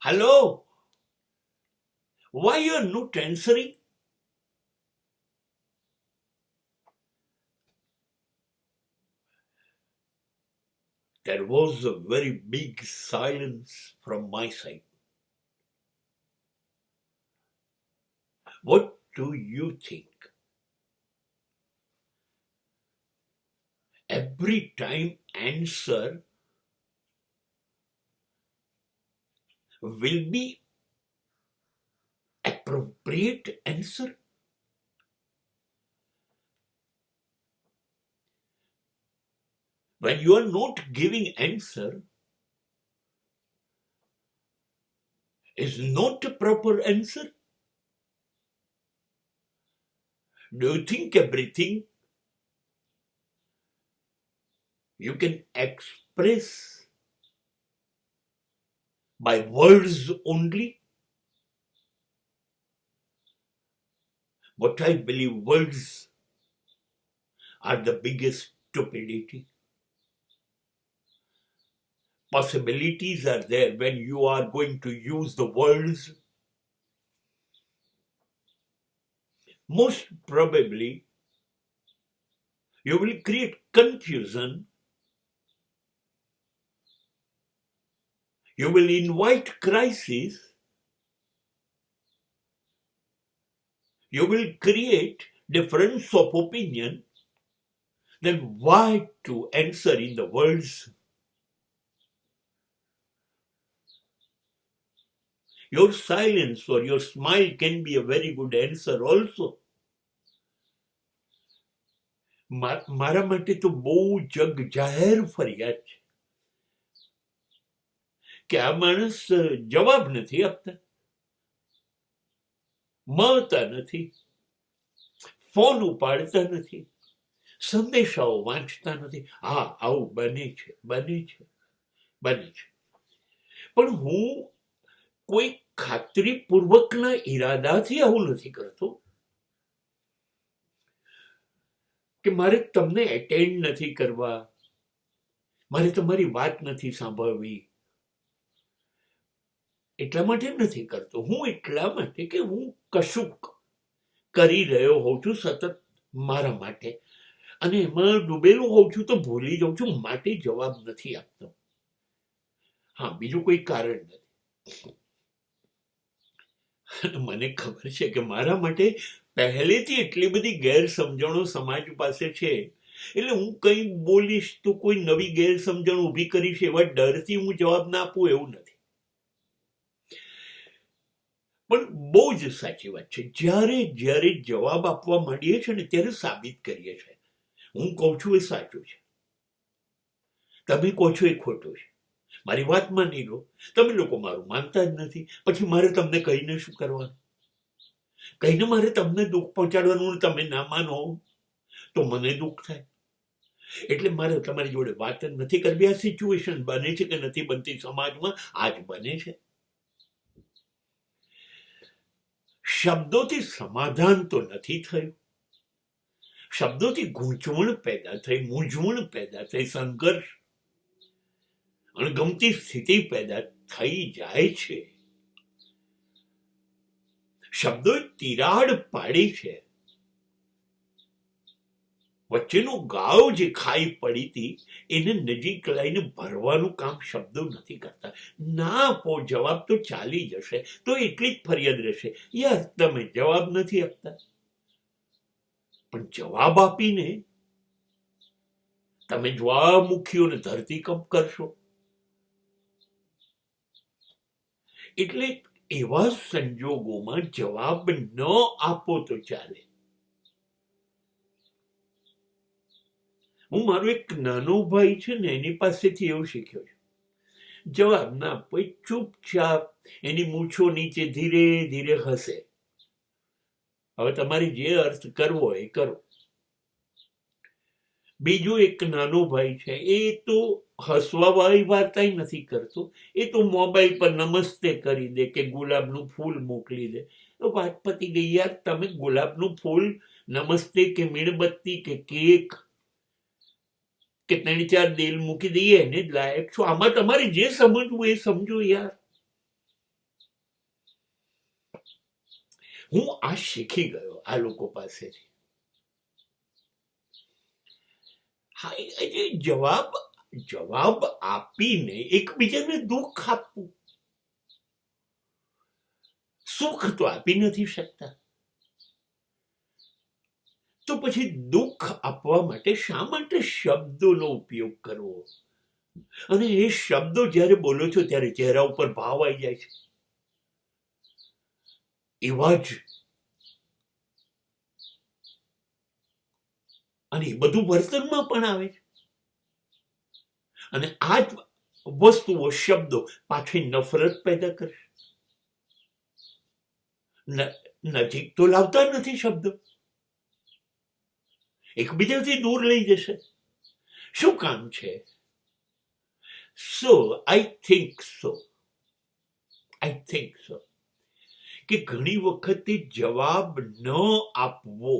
Hello? Why you are not answering? There was a very big silence from my side. What do you think? Every time answer will be appropriate answer? When you are not giving answer, is not a proper answer? Do you think everything you can express by words only? But I believe words are the biggest stupidity. Possibilities are there when you are going to use the words. Most probably, you will create confusion. You will invite crisis. You will create difference of opinion. Then why to answer in the words? Your silence or your smile can be a very good answer also. મારા માટે તો બહુ જગ જાહેર ફરિયાદ છે કે આ માણસ જવાબ નથી આપતા, મળતા નથી, ફોન ઉપાડતા નથી, સંદેશાઓ વાંચતા નથી. હા, આવું બને છે. પણ હું કોઈ ખાતરીપૂર્વકના ઈરાદાથી આવું નથી કરતો કે મારે તમને એટેન્ડ નથી કરવા, મારે તમારી વાત નથી સાંભળવી, એટલા માટે નથી કરતો. હું એટલા માટે કે હું કશુંક કરી રહ્યો હોઉં છું સતત મારા માટે, અને એમાં ડૂબેલો હોઉં છું તો ભૂલી જાઉં છું, માટે જવાબ નથી આપતો. હા, બીજું કોઈ કારણ નથી. મને ખબર છે કે મારા માટે પહેલેથી એટલી બધી ગેરસમજણો સમાજ પાસે છે, એટલે હું કંઈ બોલીશ તો કોઈ નવી ગેરસમજણ ઊભી કરીશ એવા ડરથી હું જવાબ ના આપું એવું નથી. પણ બહુ જ સાચી વાત છે, જ્યારે જવાબ આપવા માંડીએ છીએ ને ત્યારે સાબિત કરીએ છીએ હું કહું છું એ સાચું છે, તમે કહો છો એ ખોટું છે. મારી વાત માની લો, તમે લોકો મારું માનતા જ નથી, પછી મારે તમને કહીને શું કરવાનું? કહીને મારે તમને દુઃખ પહોંચાડવાનું, તમે ના માનો તો મને દુઃખ થાય. એટલે મારે તમારી જોડે વાત જ નથી કરવી. આ સિચ્યુએશન બને છે કે નથી બનતી સમાજમાં? આજ બને છે. શબ્દોથી સમાધાન તો નથી થયું, શબ્દોથી ગૂંચવણ પેદા થઈ, મૂંઝવણ પેદા થઈ, સંઘર્ષ, અણગમતી સ્થિતિ પેદા થઈ જાય છે. શબ્દોએ તિરાડ પાડી છે. વચ્ચેનો ગાળો જે ખાઈ પડી હતી એને નજીક લઈને ભરવાનું કામ શબ્દો નથી કરતા. ના આપો જવાબ તો ચાલી જશે, તો એટલી જ ફરિયાદ રહેશે, યાર તમે જવાબ નથી આપતા. પણ જવાબ આપીને તમે જ્વાળામુખીઓને ધરતીકંપ કરશો. એટલે એવા સંજોગોમાં જવાબ ન આપો તો ચાલે. હું મારો એક નાનો ભાઈ છે ને એની પાસેથી એવું શીખ્યો છે, જવાબ ના આપો, ચૂપચાપ એની મૂછો નીચે ધીરે ધીરે હસે. હવે તમારી જે અર્થ કરવો એ કરો. બીજો એક નાનો ભાઈ છે, એ તો હસવા વાળી વાર્તા નથી કરતો, એ તો મોબાઈલ પર નમસ્તે કરી દે કે ગુલાબનું ફૂલ મોકલી દે. તો વાત પતી ગઈ. યાર તમે ગુલાબનું ફૂલ, નમસ્તે કે મીણબત્તી કે કેક કે 3-4 દિલ મૂકી દઈએ એને જ લાયક છો. આમાં તમારે જે સમજવું એ સમજો યાર. હું આ શીખી ગયો આ લોકો પાસેથી. હા, એ જવાબ આપીને એકબીજાને દુઃખ આપવું. સુખ તો આપી નથી શકતા, તો પછી દુઃખ આપવા માટે શા માટે શબ્દોનો ઉપયોગ કરવો? અને એ શબ્દો જ્યારે બોલો છો ત્યારે ચહેરા ઉપર ભાવ આવી જાય છે. એવા જ, અને એ બધું વર્તનમાં પણ આવે છે. અને આ જ વસ્તુઓ, શબ્દો પાછી નફરત પેદા કરશે. નજીક તો લાવતા નથી શબ્દો, એકબીજાથી દૂર લઈ જશે. શું કામ છે? સો આઈ થિંક સો કે ઘણી વખતે જવાબ ન આપવો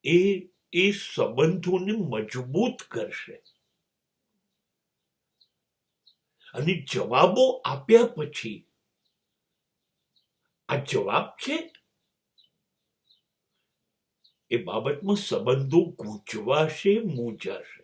એ સંબંધોને મજબૂત કરશે. અને જવાબો આપ્યા પછી આ જવાબ છે એ બાબતમાં સંબંધો ગૂંચવાશે, મૂંઝાશે.